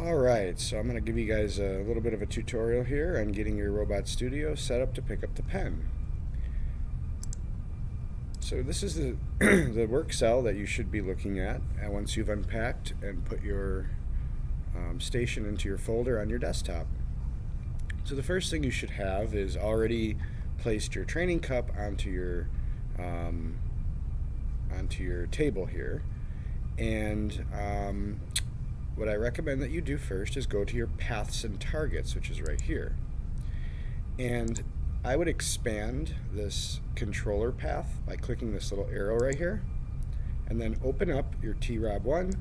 Alright, so I'm going to give you guys a little bit of a tutorial here on getting your RobotStudio set up to pick up the pen. So this is the, the work cell that you should be looking at once you've unpacked and put your station into your folder on your desktop. So the first thing you should have is already placed your training cup onto your table here, and what I recommend that you do first is go to your paths and targets, which is right here. And I would expand this controller path by clicking this little arrow right here, and then open up your TROB1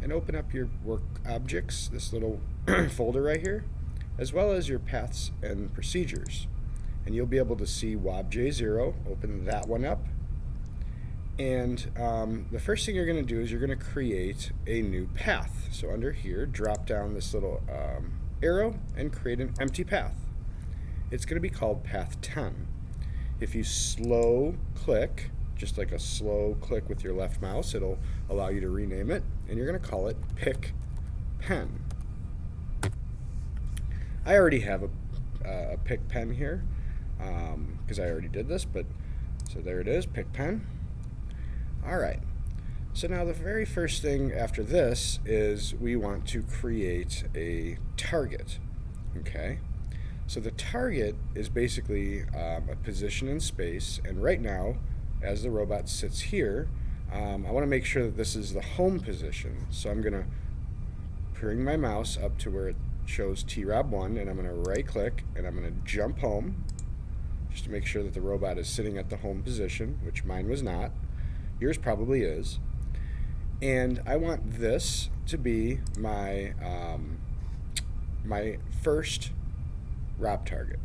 and open up your work objects, this little folder right here, as well as your paths and procedures. And you'll be able to see WobJ0, open that one up. And the first thing you're going to do is you're going to create a new path. So under here, drop down this little arrow and create an empty path. It's going to be called Path 10. If you slow click, just like a slow click with your left mouse, it'll allow you to rename it, and you're going to call it Pick Pen. I already have a Pick Pen here because I already did this, but so there it is, Pick Pen. Alright, so now the very first thing after this is we want to create a target. Okay, so the target is basically a position in space, and right now, as the robot sits here, I want to make sure that this is the home position. So I'm going to bring my mouse up to where it shows TROB1, and I'm going to right click and I'm going to jump home, just to make sure that the robot is sitting at the home position, which mine was not. Yours probably is. And I want this to be my my first ROB target.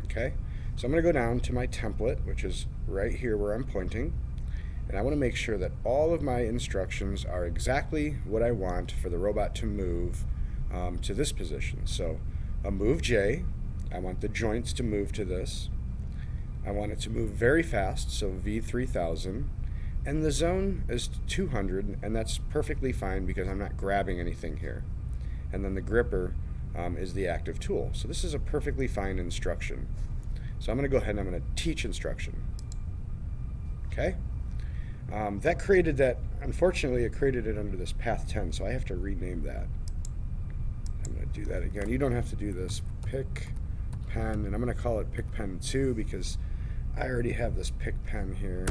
Okay, so I'm going to go down to my template, which is right here where I'm pointing, and I want to make sure that all of my instructions are exactly what I want for the robot to move to this position. So a move J, I want the joints to move to this. I want it to move very fast, so V3000. And the zone is 200, and that's perfectly fine because I'm not grabbing anything here. And then the gripper is the active tool. So this is a perfectly fine instruction. So I'm going to go ahead and I'm going to teach instruction. Okay? That created that, unfortunately it created it under this path 10, so I have to rename that. I'm going to do that again. You don't have to do this. Pick Pen, and I'm going to call it Pick Pen 2 because I already have this Pick Pen here.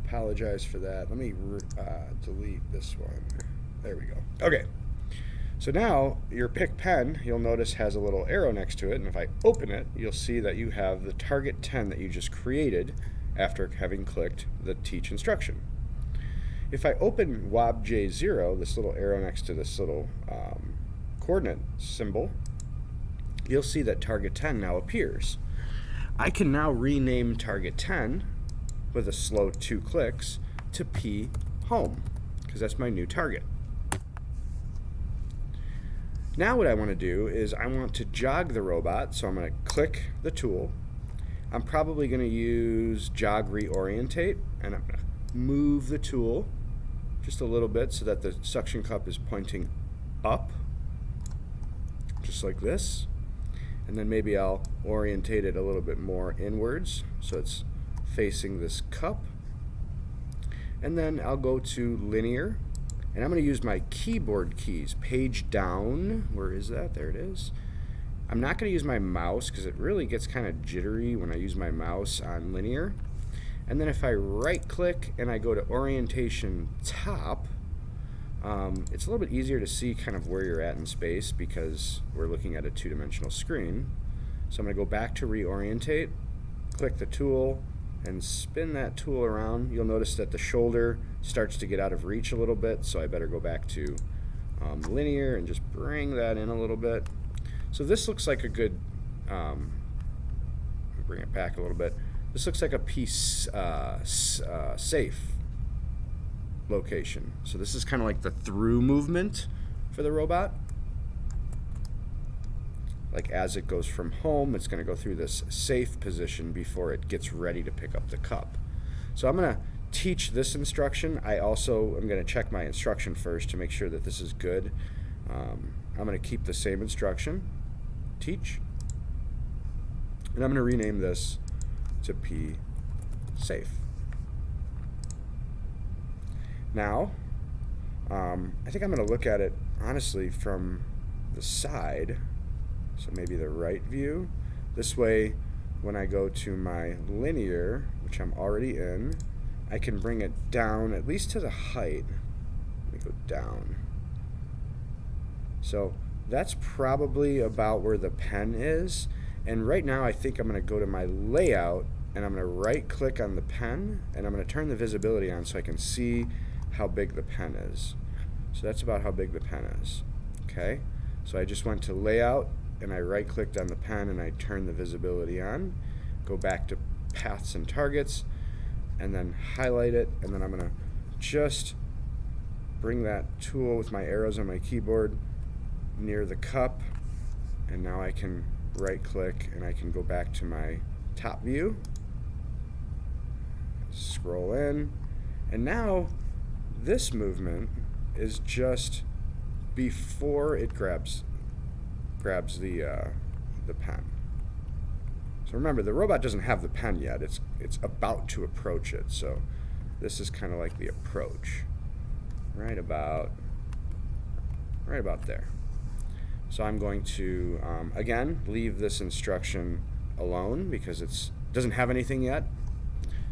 Apologize for that. Let me delete this one. There we go. Okay, so now your Pick Pen, you'll notice, has a little arrow next to it, and if I open it, you'll see that you have the target 10 that you just created after having clicked the teach instruction. If I open WobJ0, this little arrow next to this little coordinate symbol, you'll see that target 10 now appears. I can now rename target 10 with a slow 2 clicks to P home, because that's my new target. Now what I want to do is I want to jog the robot, so I'm going to click the tool. I'm probably going to use jog reorientate, and I'm going to move the tool just a little bit so that the suction cup is pointing up, just like this. And then maybe I'll orientate it a little bit more inwards so it's facing this cup. And then I'll go to linear, and I'm going to use my keyboard keys. Page down, where is that? There it is. I'm not going to use my mouse because it really gets kind of jittery when I use my mouse on linear. And then if I right click and I go to orientation top, it's a little bit easier to see kind of where you're at in space because we're looking at a two-dimensional screen. So I'm going to go back to reorientate, click the tool, and spin that tool around. You'll notice that the shoulder starts to get out of reach a little bit, so I better go back to linear and just bring that in a little bit. So this looks like a good, bring it back a little bit. This looks like a piece safe location. So this is kind of like the through movement for the robot. Like as it goes from home, it's going to go through this safe position before it gets ready to pick up the cup. So I'm going to teach this instruction. I also am going to check my instruction first to make sure that this is good. I'm going to keep the same instruction, teach, and I'm going to rename this to P safe. Now, I think I'm going to look at it honestly from the side, so maybe the right view. This way, when I go to my linear, which I'm already in, I can bring it down at least to the height. Let me go down. So that's probably about where the pen is. And right now I think I'm going to go to my layout and I'm going to right click on the pen and I'm going to turn the visibility on so I can see how big the pen is. So that's about how big the pen is. Okay, so I just went to layout and I right clicked on the pen and I turned the visibility on. Go back to paths and targets and then highlight it, and then I'm going to just bring that tool with my arrows on my keyboard near the cup, and now I can right click and I can go back to my top view, scroll in, and now this movement is just before it grabs the pen. So remember, the robot doesn't have the pen yet. It's about to approach it. So this is kind of like the approach, right about there. So I'm going to again leave this instruction alone because it doesn't have anything yet.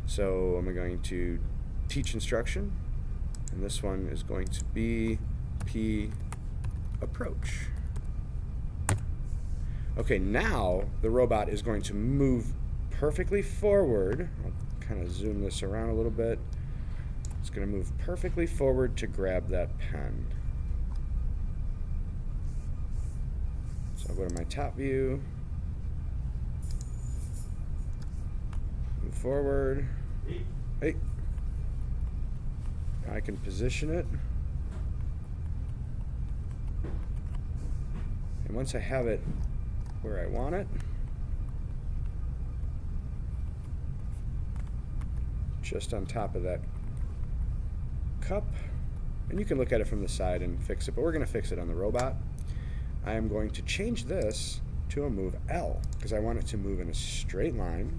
So I'm going to teach instruction, and this one is going to be P approach. Okay, now the robot is going to move perfectly forward. I'll kind of zoom this around a little bit. It's going to move perfectly forward to grab that pen. So I'll go to my top view, move forward. Hey, I can position it. And once I have it where I want it, just on top of that cup, and you can look at it from the side and fix it, but we're going to fix it on the robot. I am going to change this to a move L because I want it to move in a straight line.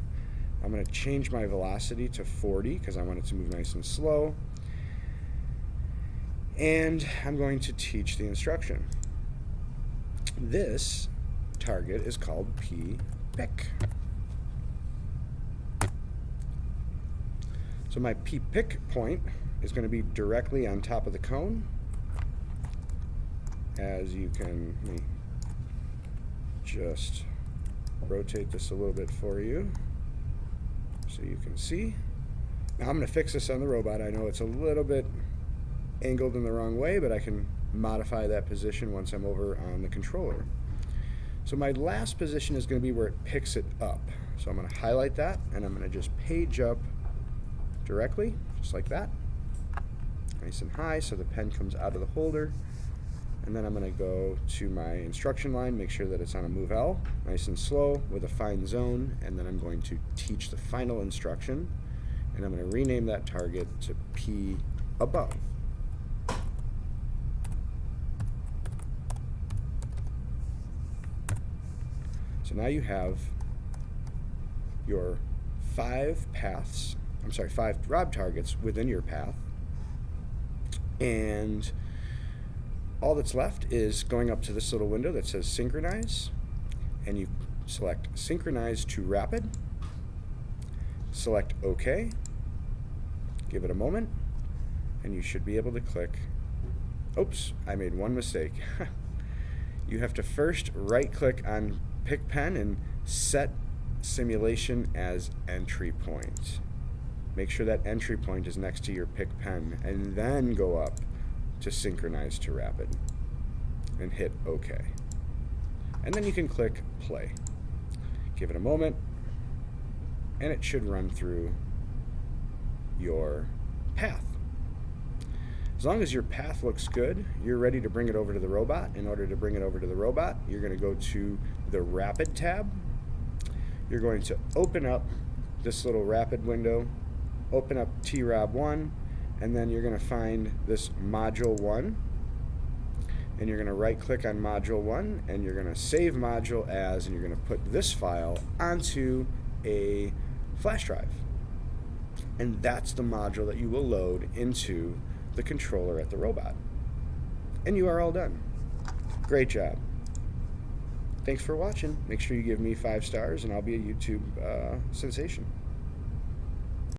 I'm going to change my velocity to 40 because I want it to move nice and slow, and I'm going to teach the instruction. This target is called P pick. So my P pick point is going to be directly on top of the cone. As you can, let me just rotate this a little bit for you so you can see. Now I'm going to fix this on the robot. I know it's a little bit angled in the wrong way, but I can modify that position once I'm over on the controller. So my last position is going to be where it picks it up. So I'm going to highlight that, and I'm going to just page up directly, just like that. Nice and high so the pen comes out of the holder. And then I'm going to go to my instruction line, make sure that it's on a move L, nice and slow with a fine zone, and then I'm going to teach the final instruction, and I'm going to rename that target to P above. So now you have your 5 rob targets within your path, and all that's left is going up to this little window that says synchronize, and you select synchronize to rapid, select OK, give it a moment, and you should be able to click. Oops, I made one mistake. You have to first right click on Pick Pen and set simulation as entry point. Make sure that entry point is next to your Pick Pen, and then go up to synchronize to rapid and hit OK. And then you can click play. Give it a moment, and it should run through your path. As long as your path looks good, you're ready to bring it over to the robot. In order to bring it over to the robot, you're going to go to the Rapid tab. You're going to open up this little Rapid window, open up TROB1, and then you're going to find this Module 1. and you're going to right click on module 1 and you're going to save module as, and you're going to put this file onto a flash drive. And that's the module that you will load into the controller at the robot. And you are all done. Great job. Thanks for watching. Make sure you give me 5 stars and I'll be a YouTube sensation.